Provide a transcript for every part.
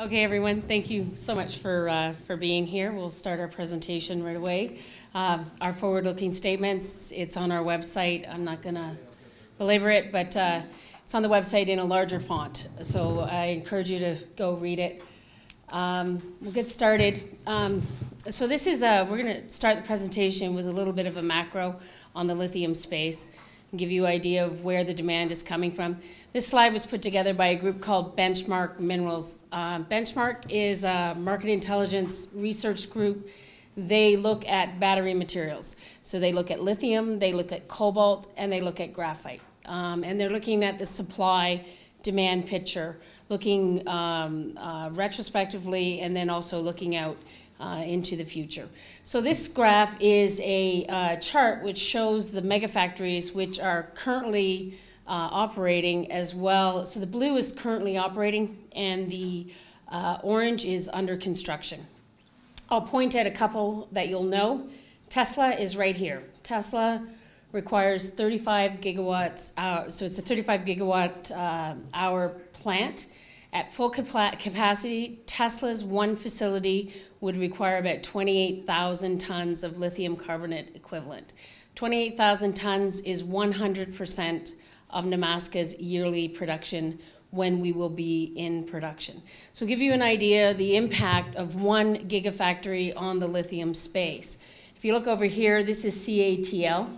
Okay, everyone, thank you so much for being here. We'll start our presentation right away. Our forward-looking statements, it's on our website. I'm not going to belabor it, but it's on the website in a larger font. So I encourage you to go read it. We'll get started. So this is, we're going to start the presentation with a little bit of a macro on the lithium space and give you an idea of where the demand is coming from. This slide was put together by a group called Benchmark Minerals. Benchmark is a market intelligence research group. They look at battery materials. So they look at lithium, they look at cobalt, and they look at graphite. And they're looking at the supply-demand picture, looking retrospectively, and then also looking out into the future. So this graph is a chart which shows the megafactories which are currently operating as well. So the blue is currently operating and the orange is under construction. I'll point at a couple that you'll know. Tesla is right here. Tesla requires 35 gigawatts, so it's a 35 gigawatt hour plant. At full capacity, Tesla's one facility would require about 28,000 tons of lithium carbonate equivalent. 28,000 tons is 100% of Nemaska's yearly production when we will be in production. So to give you an idea, the impact of one gigafactory on the lithium space. If you look over here, this is CATL.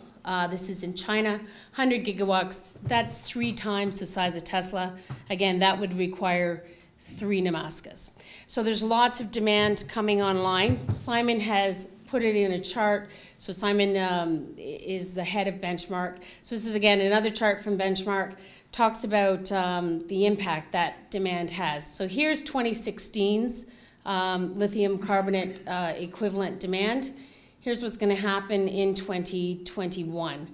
This is in China, 100 gigawatts. That's 3 times the size of Tesla. Again, that would require 3 Nemaskas. So there's lots of demand coming online. Simon has put it in a chart. So Simon is the head of Benchmark. So this is, again, another chart from Benchmark. Talks about the impact that demand has. So here's 2016's lithium carbonate equivalent demand. Here's what's going to happen in 2021.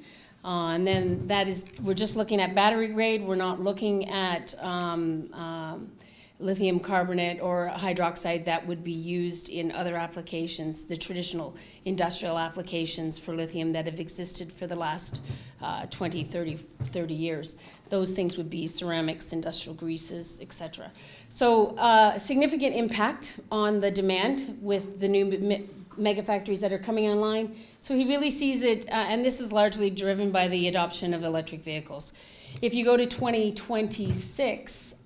And then that is, we're just looking at battery grade. We're not looking at lithium carbonate or hydroxide that would be used in other applications, the traditional industrial applications for lithium that have existed for the last 20, 30 years. Those things would be ceramics, industrial greases, etc. So significant impact on the demand with the new mega factories that are coming online. So he really sees it, and this is largely driven by the adoption of electric vehicles. If you go to 2026,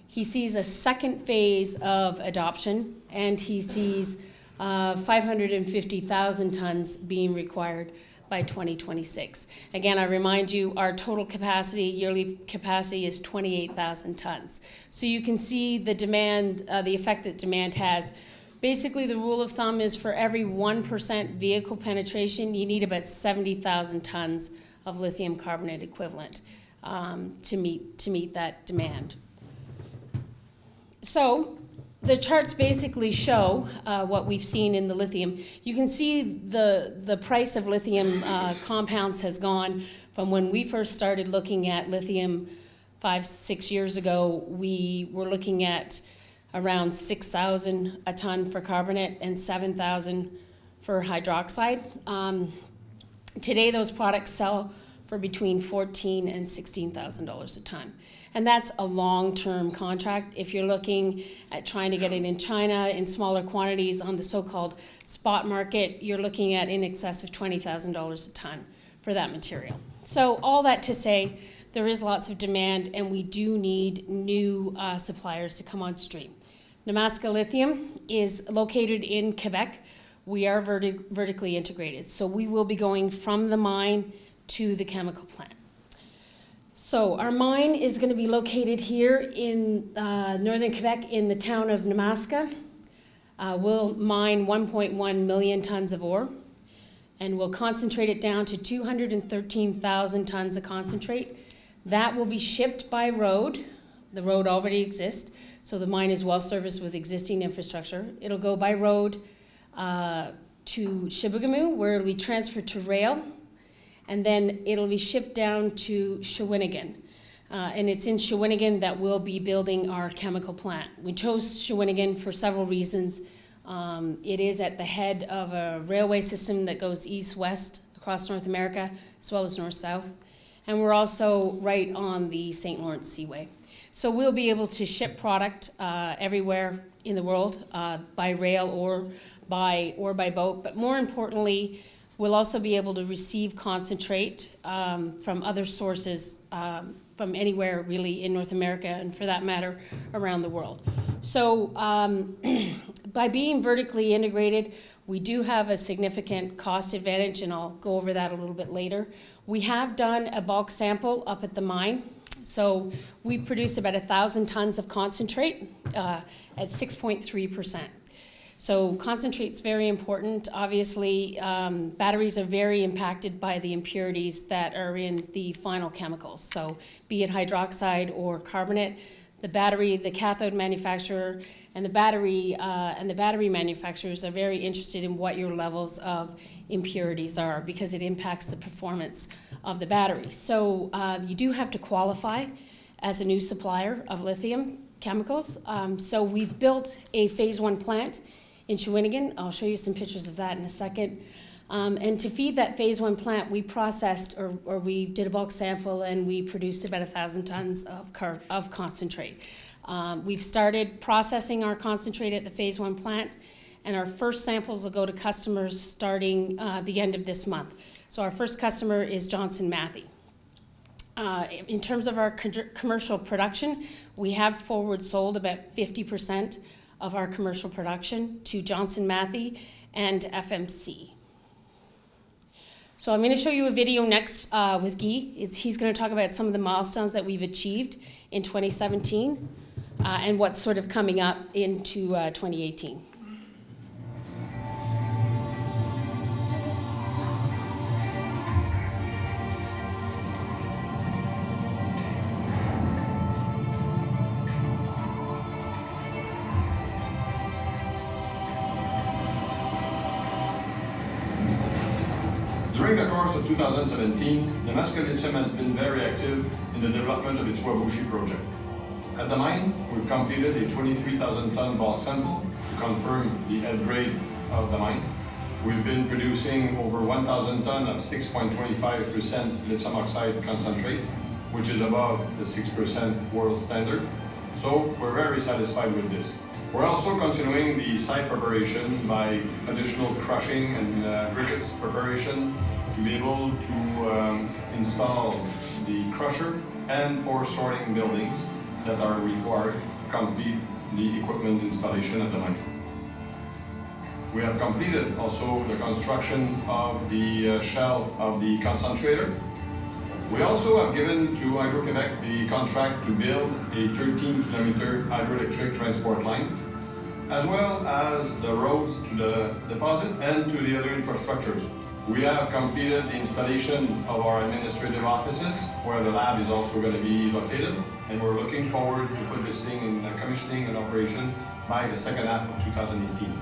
he sees a second phase of adoption, and he sees 550,000 tons being required by 2026. Again, I remind you, our total capacity, yearly capacity is 28,000 tons. So you can see the demand, the effect that demand has. Basically, the rule of thumb is for every 1% vehicle penetration, you need about 70,000 tons of lithium carbonate equivalent to meet that demand. So the charts basically show what we've seen in the lithium. You can see the price of lithium compounds has gone from when we first started looking at lithium 5-6 years ago. We were looking at around 6,000 a ton for carbonate and 7,000 for hydroxide. Today, those products sell for between $14,000 and $16,000 a ton. And that's a long-term contract. If you're looking at trying to get it in China in smaller quantities on the so-called spot market, you're looking at in excess of $20,000 a ton for that material. So all that to say, there is lots of demand, and we do need new suppliers to come on stream. Nemaska Lithium is located in Quebec. We are vertically integrated, so we will be going from the mine to the chemical plant. So our mine is going to be located here in northern Quebec in the town of Nemaska. We'll mine 1.1 million tons of ore, and we'll concentrate it down to 213,000 tons of concentrate. That will be shipped by road. The road already exists, so the mine is well serviced with existing infrastructure. It'll go by road to Chibougamau, where it'll be transferred to rail, and then it'll be shipped down to Shawinigan. And it's in Shawinigan that we'll be building our chemical plant. We chose Shawinigan for several reasons. It is at the head of a railway system that goes east-west across North America, as well as north-south. And we're also right on the St. Lawrence Seaway. So we'll be able to ship product everywhere in the world by rail or by boat. But more importantly, we'll also be able to receive concentrate from other sources from anywhere really in North America and for that matter around the world. So by being vertically integrated, we do have a significant cost advantage, and I'll go over that a little bit later. We have done a bulk sample up at the mine. So we produce about 1,000 tons of concentrate at 6.3%. So concentrate's very important. Obviously, batteries are very impacted by the impurities that are in the final chemicals. So be it hydroxide or carbonate, the battery, the cathode manufacturer, and the battery manufacturers are very interested in what your levels of impurities are because it impacts the performance of the battery. So you do have to qualify as a new supplier of lithium chemicals. So we've built a phase 1 plant in Shawinigan. I'll show you some pictures of that in a second. And to feed that phase 1 plant, we processed, or we did a bulk sample, and we produced about 1,000 tons of concentrate. We've started processing our concentrate at the phase 1 plant, and our first samples will go to customers starting the end of this month. So our first customer is Johnson Matthey. In terms of our commercial production, we have forward sold about 50% of our commercial production to Johnson Matthey and FMC. So I'm going to show you a video next with Guy. He's going to talk about some of the milestones that we've achieved in 2017 and what's sort of coming up into 2018. During the course of 2017, Nemaska Lithium has been very active in the development of its Wabushi project. At the mine, we've completed a 23,000 ton bulk sample to confirm the head grade of the mine. We've been producing over 1,000 ton of 6.25% lithium oxide concentrate, which is above the 6% world standard. So we're very satisfied with this. We're also continuing the site preparation by additional crushing and briquettes preparation to be able to install the crusher and ore sorting buildings that are required to complete the equipment installation at the mine. We have completed also the construction of the shell of the concentrator. We also have given to Hydro-Québec the contract to build a 13-kilometer hydroelectric transport line, as well as the roads to the deposit and to the other infrastructures. We have completed the installation of our administrative offices, where the lab is also going to be located, and we're looking forward to put this thing in commissioning and operation by the second half of 2018.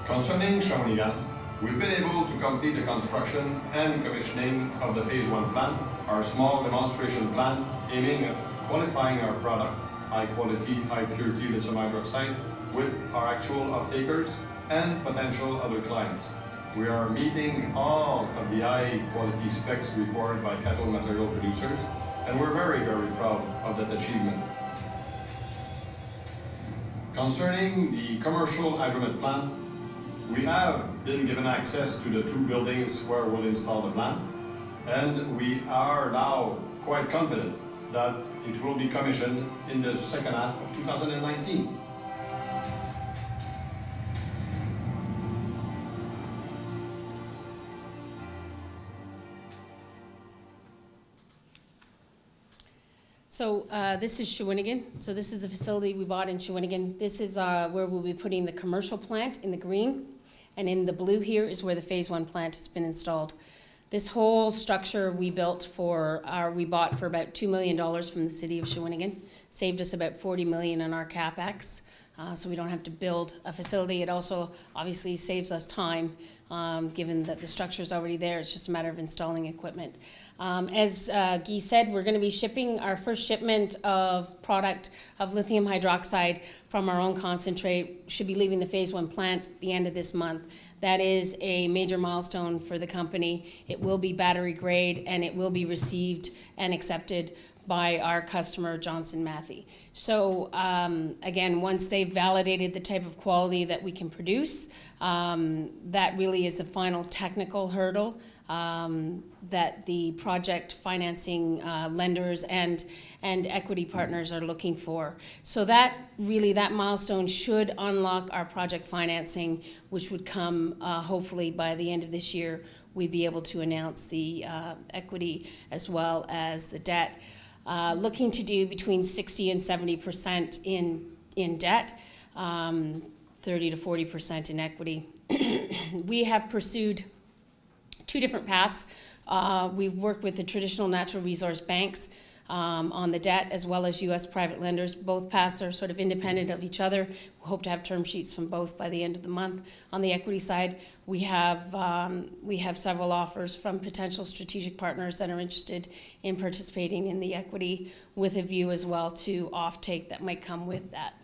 Concerning Shawinigan, we've been able to complete the construction and commissioning of the phase 1 plant, our small demonstration plant aiming at qualifying our product, high quality, high purity lithium hydroxide, with our actual off-takers and potential other clients. We are meeting all of the high quality specs required by cathode material producers, and we're very, very proud of that achievement. Concerning the commercial hydromet plant, we have been given access to the 2 buildings where we'll install the plant, and we are now quite confident that it will be commissioned in the second half of 2019. So this is Shawinigan. So this is the facility we bought in Shawinigan. This is where we'll be putting the commercial plant in the green, and in the blue here is where the phase 1 plant has been installed. This whole structure we bought for about $2 million from the city of Shawinigan. Saved us about $40 million on our CapEx, so we don't have to build a facility. It also obviously saves us time, given that the structure is already there. It's just a matter of installing equipment. As Guy said, we're going to be shipping our first shipment of product of lithium hydroxide from our own concentrate. Should be leaving the phase 1 plant at the end of this month. That is a major milestone for the company. It will be battery grade, and it will be received and accepted by our customer, Johnson Matthey. So again, once they've validated the type of quality that we can produce, that really is the final technical hurdle that the project financing lenders and equity partners are looking for. So that milestone should unlock our project financing, which would come hopefully by the end of this year. We'd be able to announce the equity as well as the debt. Looking to do between 60 and 70% in debt, 30 to 40% in equity. We have pursued two different paths. We've worked with the traditional natural resource banks on the debt, as well as U.S. private lenders. Both paths are sort of independent of each other. We hope to have term sheets from both by the end of the month. On the equity side, we have several offers from potential strategic partners that are interested in participating in the equity, with a view as well to offtake that might come with that.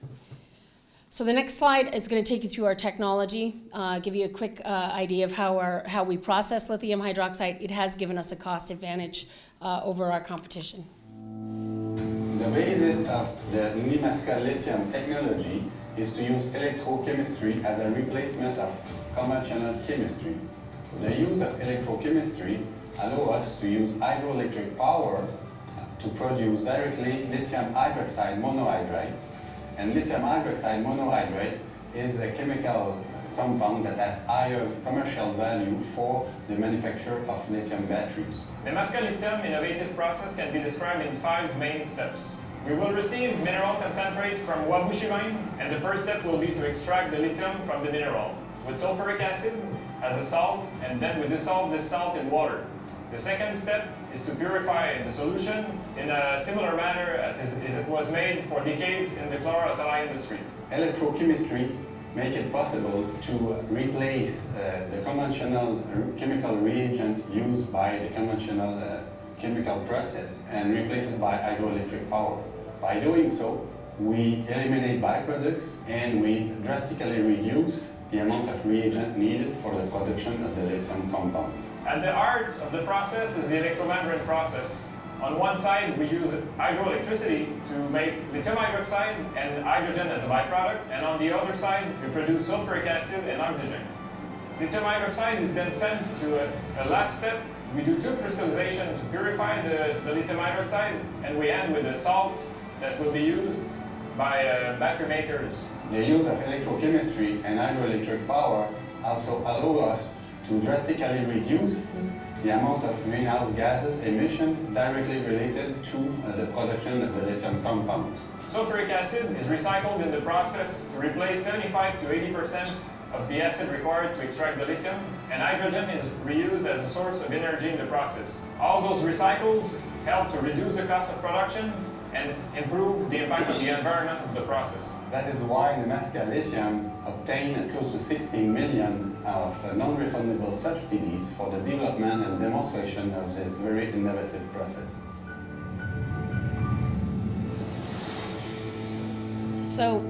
So the next slide is going to take you through our technology, give you a quick idea of how we process lithium hydroxide. It has given us a cost advantage over our competition. The basis of the Nemaska lithium technology is to use electrochemistry as a replacement of conventional chemistry. The use of electrochemistry allows us to use hydroelectric power to produce directly lithium hydroxide monohydrate. And lithium hydroxide monohydrate is a chemical compound that has higher commercial value for the manufacture of lithium batteries. Nemaska lithium innovative process can be described in 5 main steps. We will receive mineral concentrate from Wabushi mine, and the first step will be to extract the lithium from the mineral with sulfuric acid as a salt, and then we dissolve this salt in water. The second step is to purify the solution in a similar manner as it was made for decades in the chlor-alkali industry. Electrochemistry make it possible to replace the conventional chemical reagent used by the conventional chemical process and replace it by hydroelectric power. By doing so, we eliminate byproducts and we drastically reduce the amount of reagent needed for the production of the lithium compound. At the heart of the process is the electromembrane process. On one side, we use hydroelectricity to make lithium hydroxide and hydrogen as a byproduct, and on the other side, we produce sulfuric acid and oxygen. Lithium hydroxide is then sent to a last step. We do 2 crystallization to purify the lithium hydroxide, and we end with a salt that will be used by battery makers. The use of electrochemistry and hydroelectric power also allow us to drastically reduce the amount of greenhouse gases emission directly related to the production of the lithium compound. Sulfuric acid is recycled in the process to replace 75 to 80% of the acid required to extract the lithium, and hydrogen is reused as a source of energy in the process. All those recycles help to reduce the cost of production and improve the impact of the environment of the process. That is why Nemaska Lithium obtained close to 16 million of non-refundable subsidies for the development and demonstration of this very innovative process. So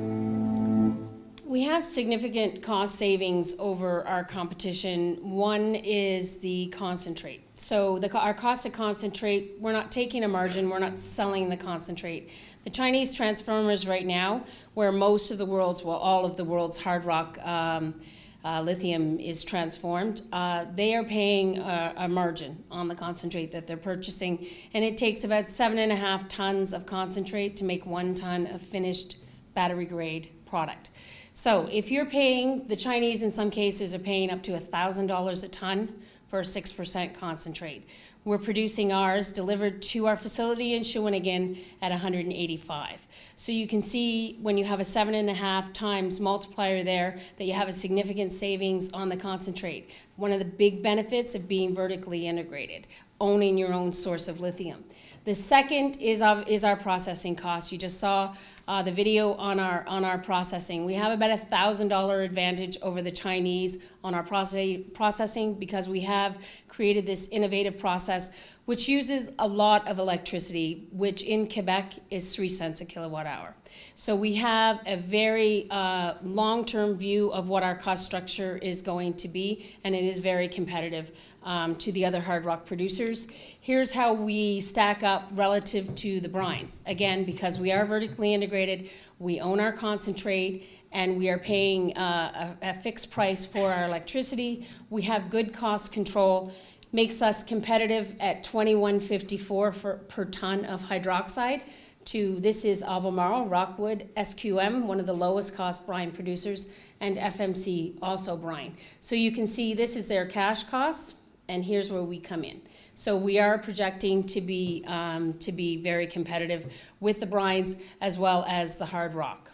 we have significant cost savings over our competition. One is the concentrate. So our cost of concentrate, we're not taking a margin, we're not selling the concentrate. The Chinese transformers right now, where most of the world's, well, all of the world's hard rock lithium is transformed, they are paying a margin on the concentrate that they're purchasing, and it takes about 7.5 tons of concentrate to make 1 ton of finished battery grade product. So if you're paying, the Chinese in some cases are paying up to $1,000 a ton for a 6% concentrate. We're producing ours delivered to our facility in Shawinigan at $185. So you can see when you have a 7.5 times multiplier there that you have a significant savings on the concentrate. One of the big benefits of being vertically integrated, owning your own source of lithium. The second is our processing costs. You just saw the video on our processing. We have about $1,000 advantage over the Chinese on our processing because we have created this innovative process which uses a lot of electricity, which in Quebec is 3 cents a kilowatt hour. So we have a very long-term view of what our cost structure is going to be, and it is very competitive to the other hard rock producers. Here's how we stack up relative to the brines. Again, because we are vertically integrated, we own our concentrate, and we are paying a fixed price for our electricity. We have good cost control, makes us competitive at $21.54 per ton of hydroxide. This is Albemarle, Rockwood, SQM, one of the lowest cost brine producers, and FMC, also brine. So you can see this is their cash cost, and here's where we come in. So we are projecting to be very competitive with the brines as well as the hard rock.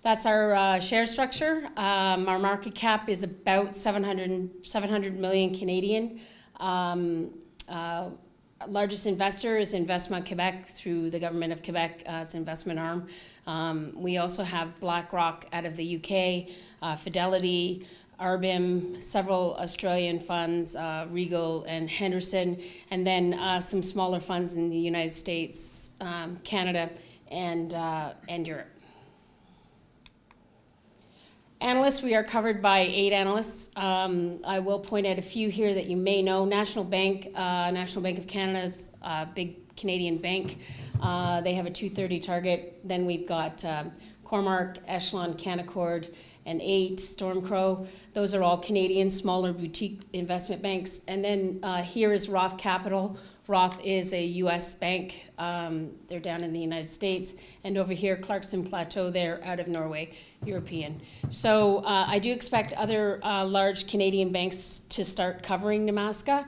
That's our share structure. Our market cap is about 700 million Canadian. Largest investor is Investment Quebec through the government of Quebec. It's an investment arm. We also have BlackRock out of the UK, Fidelity, Arbim, several Australian funds, Regal and Henderson, and then some smaller funds in the United States, Canada, and Europe. Analysts, we are covered by 8 analysts. I will point out a few here that you may know. National Bank of Canada's a big Canadian bank. They have a 230 target. Then we've got Cormark, Echelon, Canaccord, and 8, Stormcrow. Those are all Canadian, smaller boutique investment banks. And then here is Roth Capital. Roth is a US bank. They're down in the United States. And over here, Clarkson Plateau, they're out of Norway, European. So I do expect other large Canadian banks to start covering Nemaska.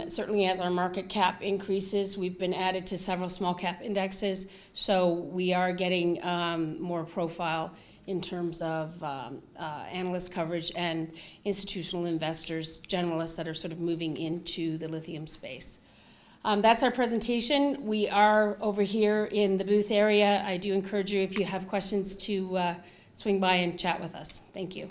Certainly as our market cap increases, we've been added to several small cap indexes. So we are getting more profile in terms of analyst coverage and institutional investors, generalists that are sort of moving into the lithium space. That's our presentation. We are over here in the booth area. I do encourage you, if you have questions, to swing by and chat with us. Thank you.